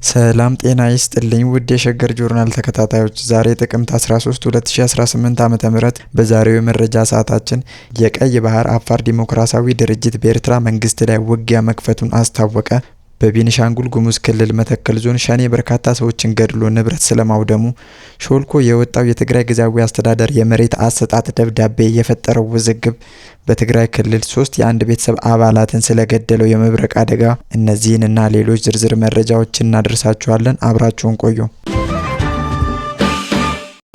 ሰላም ጤና ይስጥልኝ ውድ የሸገር ጆርናል ተከታታዮች፣ ዛሬ ጥቅምት 13 2018 ዓ.ም በዛሬው የመረጃ ሰዓታችን የቀይ ባህር አፋር ዲሞክራሲያዊ ድርጅት በኤርትራ መንግስት ላይ ውጊያ መክፈቱን አስታወቀ፣ በቤኒሻንጉል ጉሙዝ ክልል መተከል ዞን ሸኔ በርካታ ሰዎችን ገድሎ ንብረት ስለማውደሙ፣ ሾልኮ የወጣው የትግራይ ጊዜያዊ አስተዳደር የመሬት አሰጣጥ ደብዳቤ የፈጠረው ውዝግብ፣ በትግራይ ክልል 3 የአንድ ቤተሰብ አባላትን ስለገደለው የመብረቅ አደጋ፣ እነዚህንና ሌሎች ዝርዝር መረጃዎችን እናደርሳችኋለን። አብራችሁን ቆዩ።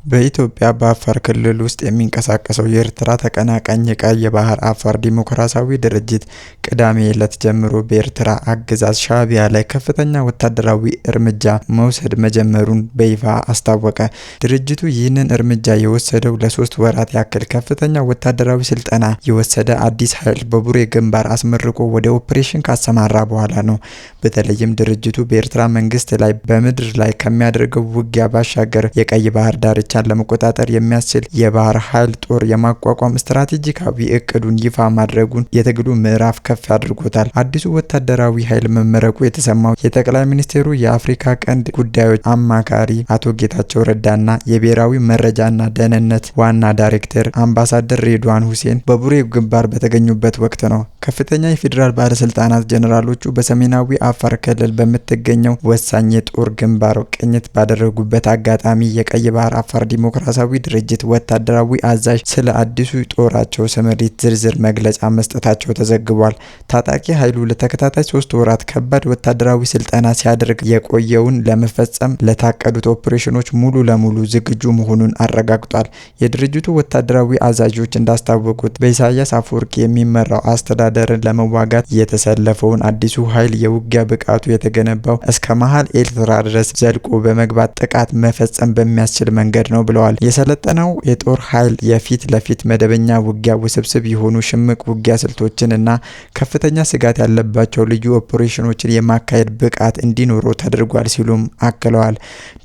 በኢትዮጵያ በአፋር ክልል ውስጥ የሚንቀሳቀሰው የኤርትራ ተቀናቃኝ የቀይ ባህር አፋር ዲሞክራሲያዊ ድርጅት ቅዳሜ ዕለት ጀምሮ በኤርትራ አገዛዝ ሻዕቢያ ላይ ከፍተኛ ወታደራዊ እርምጃ መውሰድ መጀመሩን በይፋ አስታወቀ። ድርጅቱ ይህንን እርምጃ የወሰደው ለ3 ወራት ያክል ከፍተኛ ወታደራዊ ስልጠና የወሰደ አዲስ ኃይል በቡሬ ግንባር አስመርቆ ወደ ኦፕሬሽን ካሰማራ በኋላ ነው። በተለይም ድርጅቱ በኤርትራ መንግስት ላይ በምድር ላይ ከሚያደርገው ውጊያ ባሻገር የቀይ ባህር ዳርቻ ለመቆጣጠር የሚያስችል የባህር ኃይል ጦር የማቋቋም ስትራቴጂካዊ እቅዱን ይፋ ማድረጉን የትግሉ ምዕራፍ ከፍ አድርጎታል። አዲሱ ወታደራዊ ኃይል መመረቁ የተሰማው የጠቅላይ ሚኒስትሩ የአፍሪካ ቀንድ ጉዳዮች አማካሪ አቶ ጌታቸው ረዳና የብሔራዊ መረጃና ደህንነት ዋና ዳይሬክተር አምባሳደር ሬድዋን ሁሴን በቡሬ ግንባር በተገኙበት ወቅት ነው። ከፍተኛ የፌዴራል ባለስልጣናት ጀነራሎቹ በሰሜናዊ አፋር ክልል በምትገኘው ወሳኝ የጦር ግንባር ቅኝት ባደረጉበት አጋጣሚ የቀይ ባህር አፋር ዲሞክራሲያዊ ድርጅት ወታደራዊ አዛዥ ስለ አዲሱ ጦራቸው ስምሪት ዝርዝር መግለጫ መስጠታቸው ተዘግቧል። ታጣቂ ኃይሉ ለተከታታይ 3 ወራት ከባድ ወታደራዊ ስልጠና ሲያደርግ የቆየውን ለመፈጸም ለታቀዱት ኦፕሬሽኖች ሙሉ ለሙሉ ዝግጁ መሆኑን አረጋግጧል። የድርጅቱ ወታደራዊ አዛዦች እንዳስታወቁት በኢሳያስ አፈወርቂ የሚመራው አስተዳደርን ለመዋጋት የተሰለፈውን አዲሱ ኃይል የውጊያ ብቃቱ የተገነባው እስከ መሀል ኤርትራ ድረስ ዘልቆ በመግባት ጥቃት መፈጸም በሚያስችል መንገድ ነው ብለዋል። የሰለጠነው የጦር ኃይል የፊት ለፊት መደበኛ ውጊያ፣ ውስብስብ የሆኑ ሽምቅ ውጊያ ስልቶችን እና ከፍተኛ ስጋት ያለባቸው ልዩ ኦፕሬሽኖችን የማካሄድ ብቃት እንዲኖረው ተደርጓል ሲሉም አክለዋል።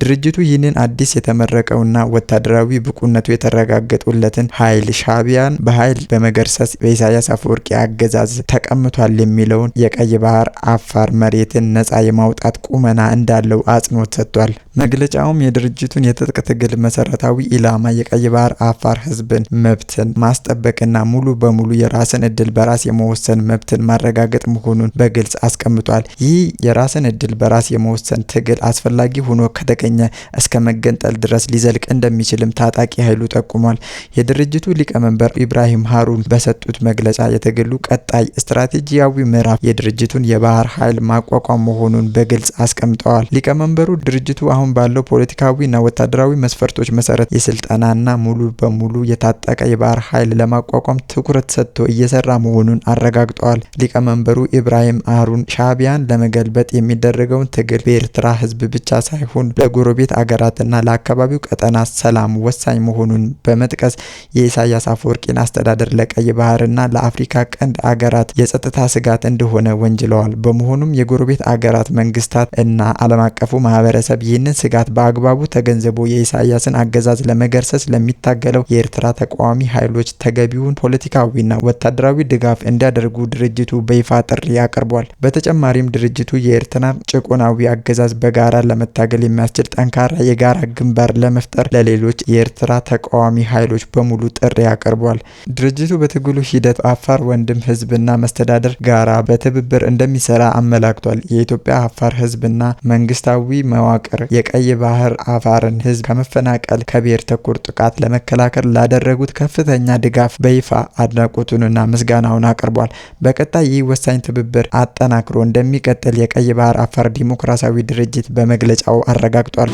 ድርጅቱ ይህንን አዲስ የተመረቀውና ወታደራዊ ብቁነቱ የተረጋገጡለትን ኃይል ሻዕቢያን በኃይል በመገርሰስ በኢሳያስ አፈወርቂ አገዛዝ ተቀምቷል የሚለውን የቀይ ባህር አፋር መሬትን ነጻ የማውጣት ቁመና እንዳለው አጽንኦት ሰጥቷል። መግለጫውም የድርጅቱን የትጥቅ ትግል መሰረታዊ ኢላማ የቀይ ባህር አፋር ህዝብን መብትን ማስጠበቅና ሙሉ በሙሉ የራስን እድል በራስ የመወሰን መብትን ማረጋገጥ መሆኑን በግልጽ አስቀምጧል። ይህ የራስን እድል በራስ የመወሰን ትግል አስፈላጊ ሆኖ ከተገኘ እስከ መገንጠል ድረስ ሊዘልቅ እንደሚችልም ታጣቂ ኃይሉ ጠቁሟል። የድርጅቱ ሊቀመንበር ኢብራሂም ሃሩን በሰጡት መግለጫ የትግሉ ቀጣይ ስትራቴጂያዊ ምዕራፍ የድርጅቱን የባህር ኃይል ማቋቋም መሆኑን በግልጽ አስቀምጠዋል። ሊቀመንበሩ ድርጅቱ አሁን ባለው ፖለቲካዊና ወታደራዊ መስፈርቶች መሰረት የስልጠናና ሙሉ በሙሉ የታጠቀ የባህር ኃይል ለማቋቋም ትኩረት ሰጥቶ እየሰራ መሆኑን አረጋግጠዋል። ሊቀመንበሩ ኢብራሂም ሃሩን ሻዕቢያን ለመገልበጥ የሚደረገውን ትግል በኤርትራ ህዝብ ብቻ ሳይሆን ለጎረቤት አገራትና ለአካባቢው ቀጠና ሰላም ወሳኝ መሆኑን በመጥቀስ የኢሳያስ አፈወርቂን አስተዳደር ለቀይ ባህርና ለአፍሪካ ቀንድ አገራት የጸጥታ ስጋት እንደሆነ ወንጅለዋል። በመሆኑም የጎረቤት አገራት መንግስታት እና ዓለም አቀፉ ማህበረሰብ ይህንን ስጋት በአግባቡ ተገንዝቦ የኢሳያስን አገዛዝ ለመገርሰስ ለሚታገለው የኤርትራ ተቃዋሚ ኃይሎች ተገቢውን ፖለቲካዊና ወታደራዊ ድጋፍ እንዲያደርጉ ድርጅቱ በይፋ ጥሪ አቅርቧል። በተጨማሪም ድርጅቱ የኤርትራን ጭቆናዊ አገዛዝ በጋራ ለመታገል የሚያስችል ጠንካራ የጋራ ግንባር ለመፍጠር ለሌሎች የኤርትራ ተቃዋሚ ኃይሎች በሙሉ ጥሪ አቅርቧል። ድርጅቱ በትግሉ ሂደት አፋር ወንድም ህዝብና መስተዳደር ጋራ በትብብር እንደሚሰራ አመላክቷል። የኢትዮጵያ አፋር ህዝብና መንግስታዊ መዋቅር የቀይ ባህር አፋርን ህዝብ ከመፈናቀል ከብሔር ተኮር ጥቃት ለመከላከል ላደረጉት ከፍተኛ ድጋፍ በይፋ አድናቆቱንና ምስጋናውን አቅርቧል። በቀጣይ ይህ ወሳኝ ትብብር አጠናክሮ እንደሚቀጥል የቀይ ባህር አፋር ዲሞክራሲያዊ ድርጅት በመግለጫው አረጋግጧል።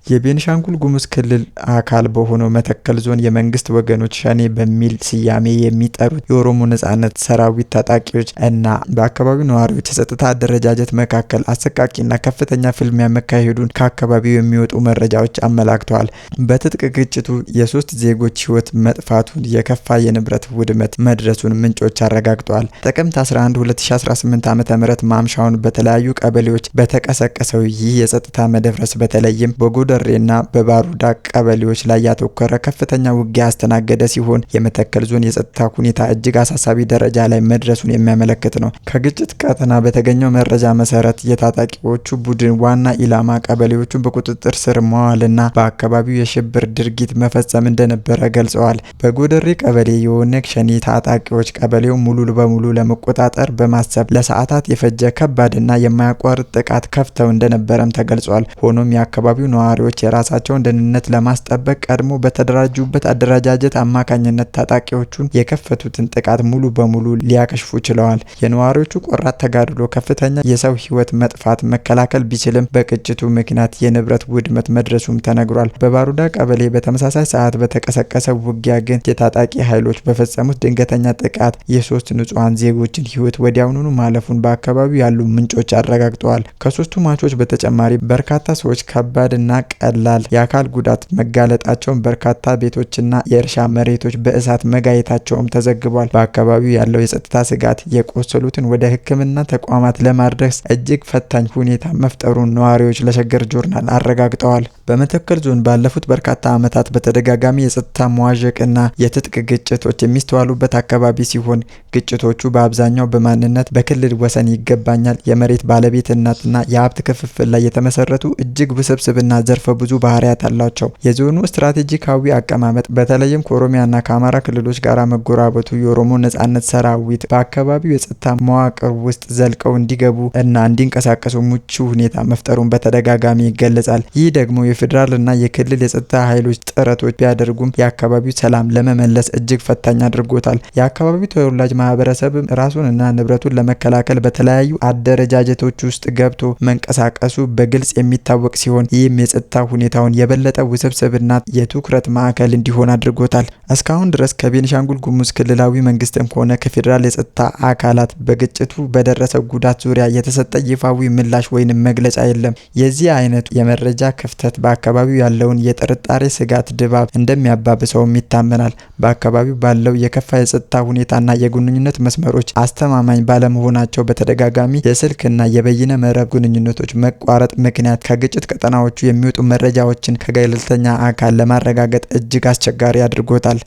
የቤኒሻንጉል ጉሙዝ ክልል አካል በሆነው መተከል ዞን የመንግስት ወገኖች ሸኔ በሚል ስያሜ የሚጠሩት የኦሮሞ ነጻነት ሰራዊት ታጣቂዎች እና በአካባቢው ነዋሪዎች የጸጥታ አደረጃጀት መካከል አሰቃቂና ከፍተኛ ፍልሚያ መካሄዱን ከአካባቢው የሚወጡ መረጃዎች አመላክተዋል። በትጥቅ ግጭቱ የ3 ዜጎች ህይወት መጥፋቱን፣ የከፋ የንብረት ውድመት መድረሱን ምንጮች አረጋግጠዋል። ጥቅምት 11 2018 ዓ.ም ማምሻውን በተለያዩ ቀበሌዎች በተቀሰቀሰው ይህ የጸጥታ መደፍረስ በተለይም በጎደ በጎደሬና በባሩዳ ቀበሌዎች ላይ ያተኮረ ከፍተኛ ውጊያ ያስተናገደ ሲሆን የመተከል ዞን የጸጥታ ሁኔታ እጅግ አሳሳቢ ደረጃ ላይ መድረሱን የሚያመለክት ነው። ከግጭት ቀጠና በተገኘው መረጃ መሰረት የታጣቂዎቹ ቡድን ዋና ኢላማ ቀበሌዎቹን በቁጥጥር ስር መዋልና በአካባቢው የሽብር ድርጊት መፈጸም እንደነበረ ገልጸዋል። በጎደሬ ቀበሌ የኦነግ ሸኔ ታጣቂዎች ቀበሌው ሙሉ በሙሉ ለመቆጣጠር በማሰብ ለሰዓታት የፈጀ ከባድና የማያቋርጥ ጥቃት ከፍተው እንደነበረም ተገልጿል። ሆኖም የአካባቢው ነዋሪዎች የራሳቸውን ደህንነት ለማስጠበቅ ቀድሞ በተደራጁበት አደረጃጀት አማካኝነት ታጣቂዎቹን የከፈቱትን ጥቃት ሙሉ በሙሉ ሊያከሽፉ ችለዋል። የነዋሪዎቹ ቆራጥ ተጋድሎ ከፍተኛ የሰው ሕይወት መጥፋት መከላከል ቢችልም በግጭቱ ምክንያት የንብረት ውድመት መድረሱም ተነግሯል። በባሩዳ ቀበሌ በተመሳሳይ ሰዓት በተቀሰቀሰው ውጊያ ግን የታጣቂ ኃይሎች በፈጸሙት ድንገተኛ ጥቃት የሶስት ንጹሃን ዜጎችን ሕይወት ወዲያውኑ ማለፉን በአካባቢው ያሉ ምንጮች አረጋግጠዋል። ከሶስቱ ሟቾች በተጨማሪ በርካታ ሰዎች ከባድና ቀላል የአካል ጉዳት መጋለጣቸውን፣ በርካታ ቤቶችና የእርሻ መሬቶች በእሳት መጋየታቸውም ተዘግቧል። በአካባቢው ያለው የጸጥታ ስጋት የቆሰሉትን ወደ ሕክምና ተቋማት ለማድረስ እጅግ ፈታኝ ሁኔታ መፍጠሩን ነዋሪዎች ለሸገር ጆርናል አረጋግጠዋል። በመተከል ዞን ባለፉት በርካታ ዓመታት በተደጋጋሚ የጸጥታ መዋዠቅና የትጥቅ ግጭቶች የሚስተዋሉበት አካባቢ ሲሆን ግጭቶቹ በአብዛኛው በማንነት በክልል ወሰን ይገባኛል፣ የመሬት ባለቤትነትና የሀብት ክፍፍል ላይ የተመሰረቱ እጅግ ውስብስብና ዘርፈ ብዙ ባህሪያት አላቸው። የዞኑ ስትራቴጂካዊ አቀማመጥ በተለይም ከኦሮሚያና ከአማራ ክልሎች ጋር መጎራበቱ የኦሮሞ ነጻነት ሰራዊት በአካባቢው የጸጥታ መዋቅር ውስጥ ዘልቀው እንዲገቡ እና እንዲንቀሳቀሱ ምቹ ሁኔታ መፍጠሩን በተደጋጋሚ ይገለጻል። ይህ ደግሞ የፌዴራል እና የክልል የጸጥታ ኃይሎች ጥረቶች ቢያደርጉም የአካባቢው ሰላም ለመመለስ እጅግ ፈታኝ አድርጎታል። የአካባቢው ተወላጅ ማህበረሰብም ራሱንና ንብረቱን ለመከላከል በተለያዩ አደረጃጀቶች ውስጥ ገብቶ መንቀሳቀሱ በግልጽ የሚታወቅ ሲሆን ይህም የጸጥታ ሁኔታውን የበለጠ ውስብስብና የትኩረት ማዕከል እንዲሆን አድርጎታል። እስካሁን ድረስ ከቤኒሻንጉል ጉሙዝ ክልላዊ መንግስትም ሆነ ከፌዴራል የጸጥታ አካላት በግጭቱ በደረሰው ጉዳት ዙሪያ የተሰጠ ይፋዊ ምላሽ ወይንም መግለጫ የለም። የዚህ አይነቱ የመረጃ ክፍተት በአካባቢው ያለውን የጥርጣሬ ስጋት ድባብ እንደሚያባብሰውም ይታመናል። በአካባቢው ባለው የከፋ የጸጥታ ሁኔታና የግንኙነት መስመሮች አስተማማኝ ባለመሆናቸው በተደጋጋሚ የስልክና የበይነ መረብ ግንኙነቶች መቋረጥ ምክንያት ከግጭት ቀጠናዎቹ የሚወጡ መረጃዎችን ከገለልተኛ አካል ለማረጋገጥ እጅግ አስቸጋሪ አድርጎታል።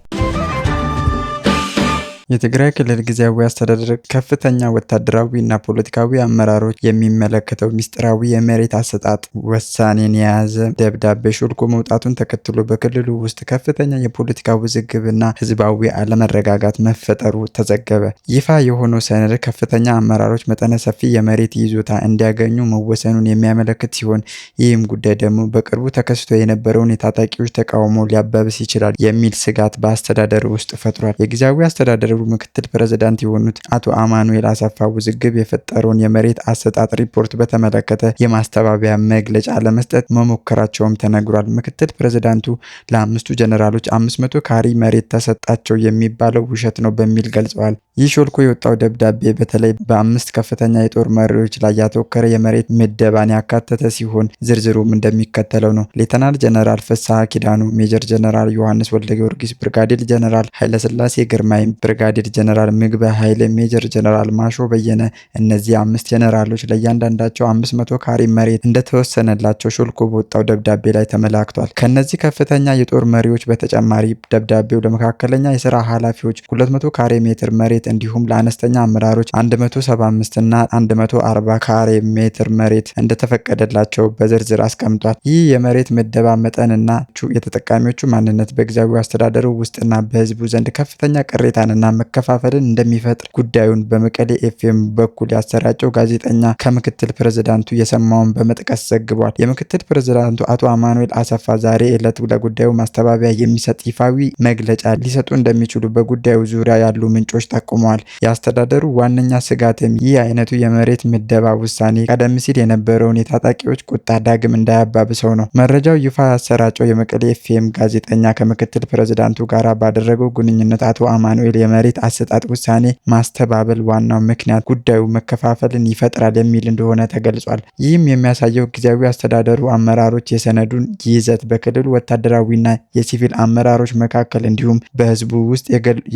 የትግራይ ክልል ጊዜያዊ አስተዳደር ከፍተኛ ወታደራዊና ፖለቲካዊ አመራሮች የሚመለከተው ሚስጥራዊ የመሬት አሰጣጥ ውሳኔን የያዘ ደብዳቤ ሾልኮ መውጣቱን ተከትሎ በክልሉ ውስጥ ከፍተኛ የፖለቲካ ውዝግብና ህዝባዊ አለመረጋጋት መፈጠሩ ተዘገበ። ይፋ የሆነው ሰነድ ከፍተኛ አመራሮች መጠነ ሰፊ የመሬት ይዞታ እንዲያገኙ መወሰኑን የሚያመለክት ሲሆን ይህም ጉዳይ ደግሞ በቅርቡ ተከስቶ የነበረውን የታጣቂዎች ተቃውሞ ሊያባብስ ይችላል የሚል ስጋት በአስተዳደሩ ውስጥ ፈጥሯል። የጊዜያዊ አስተዳደሩ ምክትል ፕሬዝዳንት የሆኑት አቶ አማኑኤል አሰፋ ውዝግብ የፈጠረውን የመሬት አሰጣጥ ሪፖርት በተመለከተ የማስተባበያ መግለጫ ለመስጠት መሞከራቸውም ተነግሯል። ምክትል ፕሬዝዳንቱ ለአምስቱ ጀነራሎች 500 ካሪ መሬት ተሰጣቸው የሚባለው ውሸት ነው በሚል ገልጸዋል። ይህ ሾልኮ የወጣው ደብዳቤ በተለይ በ5 ከፍተኛ የጦር መሪዎች ላይ ያተኮረ የመሬት ምደባን ያካተተ ሲሆን ዝርዝሩም እንደሚከተለው ነው። ሌተናል ጀነራል ፍስሐ ኪዳኑ፣ ሜጀር ጀነራል ዮሐንስ ወልደ ጊዮርጊስ፣ ብርጋዴር ጀነራል ኃይለስላሴ ግርማይ፣ ብርጋዴር ጀነራል ምግበ ኃይለ፣ ሜጀር ጀነራል ማሾ በየነ። እነዚህ 5 ጀነራሎች ለእያንዳንዳቸው 500 ካሪ መሬት እንደተወሰነላቸው ሾልኮ በወጣው ደብዳቤ ላይ ተመላክቷል። ከነዚህ ከፍተኛ የጦር መሪዎች በተጨማሪ ደብዳቤው ለመካከለኛ የስራ ኃላፊዎች 200 ካሬ ሜትር መሬት እንዲሁም ለአነስተኛ አመራሮች 175 እና 140 ካሬ ሜትር መሬት እንደተፈቀደላቸው በዝርዝር አስቀምጧል። ይህ የመሬት ምደባ መጠንና የተጠቃሚዎቹ ማንነት በጊዜያዊ አስተዳደሩ ውስጥና በህዝቡ ዘንድ ከፍተኛ ቅሬታንና መከፋፈልን እንደሚፈጥር ጉዳዩን በመቀሌ ኤፍኤም በኩል ያሰራጨው ጋዜጠኛ ከምክትል ፕሬዝዳንቱ የሰማውን በመጥቀስ ዘግቧል። የምክትል ፕሬዝዳንቱ አቶ አማኑኤል አሰፋ ዛሬ ዕለት ለጉዳዩ ማስተባበያ የሚሰጥ ይፋዊ መግለጫ ሊሰጡ እንደሚችሉ በጉዳዩ ዙሪያ ያሉ ምንጮች ጠቁመዋል። የአስተዳደሩ ዋነኛ ስጋትም ይህ አይነቱ የመሬት ምደባ ውሳኔ ቀደም ሲል የነበረውን የታጣቂዎች ቁጣ ዳግም እንዳያባብሰው ነው። መረጃው ይፋ ያሰራጨው የመቀሌ ኤፍኤም ጋዜጠኛ ከምክትል ፕሬዝዳንቱ ጋር ባደረገው ግንኙነት አቶ አማኑኤል የመሬት አሰጣጥ ውሳኔ ማስተባበል ዋናው ምክንያት ጉዳዩ መከፋፈልን ይፈጥራል የሚል እንደሆነ ተገልጿል። ይህም የሚያሳየው ጊዜያዊ አስተዳደሩ አመራሮች የሰነዱን ይዘት በክልሉ ወታደራዊና የሲቪል አመራሮች መካከል እንዲሁም በህዝቡ ውስጥ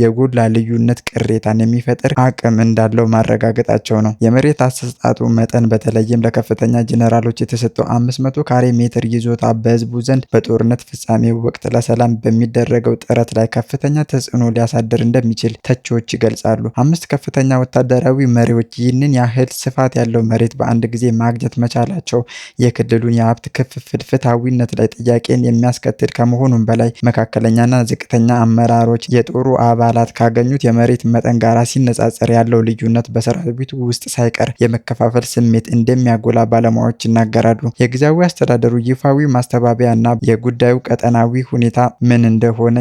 የጎላ ልዩነት ቅሬታ ሁኔታን የሚፈጥር አቅም እንዳለው ማረጋገጣቸው ነው። የመሬት አሰጣጡ መጠን በተለይም ለከፍተኛ ጄኔራሎች የተሰጠው 500 ካሬ ሜትር ይዞታ በህዝቡ ዘንድ በጦርነት ፍጻሜ ወቅት ለሰላም በሚደረገው ጥረት ላይ ከፍተኛ ተጽዕኖ ሊያሳድር እንደሚችል ተቺዎች ይገልጻሉ። 5 ከፍተኛ ወታደራዊ መሪዎች ይህንን ያህል ስፋት ያለው መሬት በአንድ ጊዜ ማግኘት መቻላቸው የክልሉን የሀብት ክፍፍል ፍትሐዊነት ላይ ጥያቄን የሚያስከትል ከመሆኑም በላይ መካከለኛና ዝቅተኛ አመራሮች የጦሩ አባላት ካገኙት የመሬት መጠን ጋር ሲነጻጸር ያለው ልዩነት በሰራዊቱ ውስጥ ሳይቀር የመከፋፈል ስሜት እንደሚያጎላ ባለሙያዎች ይናገራሉ። የጊዜያዊ አስተዳደሩ ይፋዊ ማስተባበያ እና የጉዳዩ ቀጠናዊ ሁኔታ ምን እንደሆነ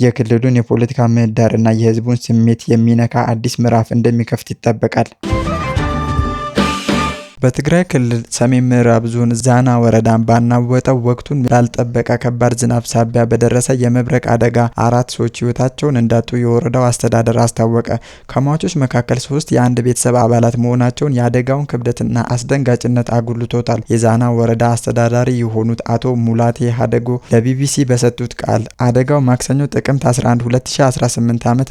የክልሉን የፖለቲካ ምህዳር እና የህዝቡን ስሜት የሚነካ አዲስ ምዕራፍ እንደሚከፍት ይጠበቃል። በትግራይ ክልል ሰሜን ምዕራብ ዞን ዛና ወረዳ ባናወጠው ወቅቱን ያልጠበቀ ከባድ ዝናብ ሳቢያ በደረሰ የመብረቅ አደጋ 4 ሰዎች ህይወታቸውን እንዳጡ የወረዳው አስተዳደር አስታወቀ። ከሟቾች መካከል 3 የአንድ ቤተሰብ አባላት መሆናቸውን የአደጋውን ክብደትና አስደንጋጭነት አጉልቶታል። የዛና ወረዳ አስተዳዳሪ የሆኑት አቶ ሙላቴ ሀደጎ ለቢቢሲ በሰጡት ቃል አደጋው ማክሰኞ ጥቅምት 11 2018 ዓ.ም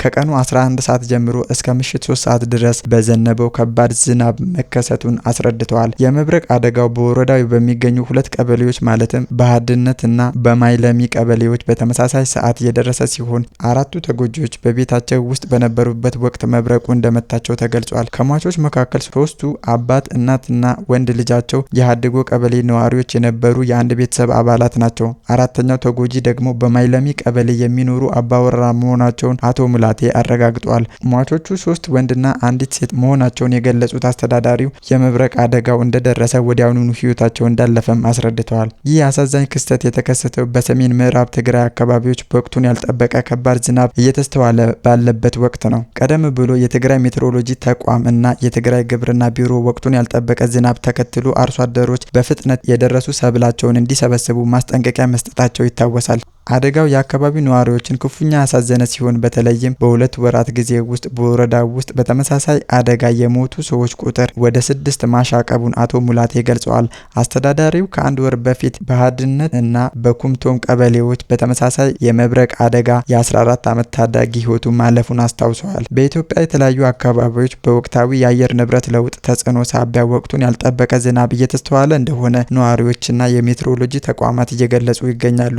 ከቀኑ 11 ሰዓት ጀምሮ እስከ ምሽት 3 ሰዓት ድረስ በዘነበው ከባድ ዝናብ መከሰቱን አስረድተዋል። የመብረቅ አደጋው በወረዳው በሚገኙ 2 ቀበሌዎች ማለትም በሃድነት እና በማይለሚ ቀበሌዎች በተመሳሳይ ሰዓት የደረሰ ሲሆን 4ቱ ተጎጂዎች በቤታቸው ውስጥ በነበሩበት ወቅት መብረቁ እንደመታቸው ተገልጿል። ከሟቾች መካከል 3ቱ አባት፣ እናትና ወንድ ልጃቸው የሃድጎ ቀበሌ ነዋሪዎች የነበሩ የአንድ ቤተሰብ አባላት ናቸው። 4ኛው ተጎጂ ደግሞ በማይለሚ ቀበሌ የሚኖሩ አባወራ መሆናቸውን አቶ ሙላቴ አረጋግጠዋል። ሟቾቹ 3 ወንድና አንዲት ሴት መሆናቸውን የገለጹት አስተዳዳሪው የመብረቅ አደጋው እንደደረሰ ወዲያውኑ ህይወታቸው እንዳለፈም አስረድተዋል። ይህ አሳዛኝ ክስተት የተከሰተው በሰሜን ምዕራብ ትግራይ አካባቢዎች ወቅቱን ያልጠበቀ ከባድ ዝናብ እየተስተዋለ ባለበት ወቅት ነው። ቀደም ብሎ የትግራይ ሜትሮሎጂ ተቋም እና የትግራይ ግብርና ቢሮ ወቅቱን ያልጠበቀ ዝናብ ተከትሎ አርሶ አደሮች በፍጥነት የደረሱ ሰብላቸውን እንዲሰበስቡ ማስጠንቀቂያ መስጠታቸው ይታወሳል። አደጋው የአካባቢው ነዋሪዎችን ክፉኛ ያሳዘነ ሲሆን በተለይም በ2 ወራት ጊዜ ውስጥ በወረዳው ውስጥ በተመሳሳይ አደጋ የሞቱ ሰዎች ቁጥር ወደ 6 ማሻቀቡን አቶ ሙላቴ ገልጸዋል። አስተዳዳሪው ከ1 ወር በፊት በሃድነት እና በኩምቶም ቀበሌዎች በተመሳሳይ የመብረቅ አደጋ የ14 ዓመት ታዳጊ ህይወቱ ማለፉን አስታውሰዋል። በኢትዮጵያ የተለያዩ አካባቢዎች በወቅታዊ የአየር ንብረት ለውጥ ተጽዕኖ ሳቢያ ወቅቱን ያልጠበቀ ዝናብ እየተስተዋለ እንደሆነ ነዋሪዎችና የሜትሮሎጂ ተቋማት እየገለጹ ይገኛሉ።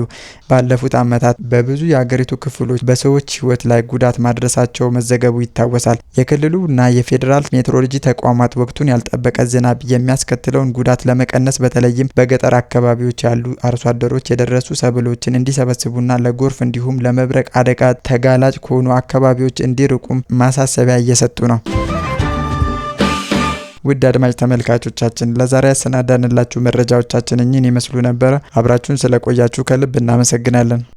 ባለፉት ዓመታት በብዙ የሀገሪቱ ክፍሎች በሰዎች ህይወት ላይ ጉዳት ማድረሳቸው መዘገቡ ይታወሳል። የክልሉ እና የፌዴራል ሜትሮሎጂ ተቋማት ወቅቱን ያልጠበቀ ዝናብ የሚያስከትለውን ጉዳት ለመቀነስ በተለይም በገጠር አካባቢዎች ያሉ አርሶ አደሮች የደረሱ ሰብሎችን እንዲሰበስቡና ለጎርፍ እንዲሁም ለመብረቅ አደጋ ተጋላጭ ከሆኑ አካባቢዎች እንዲርቁም ማሳሰቢያ እየሰጡ ነው። ውድ አድማጭ ተመልካቾቻችን ለዛሬ ያሰናዳንላችሁ መረጃዎቻችን እኚህን ይመስሉ ነበር። አብራችሁን ስለቆያችሁ ከልብ እናመሰግናለን።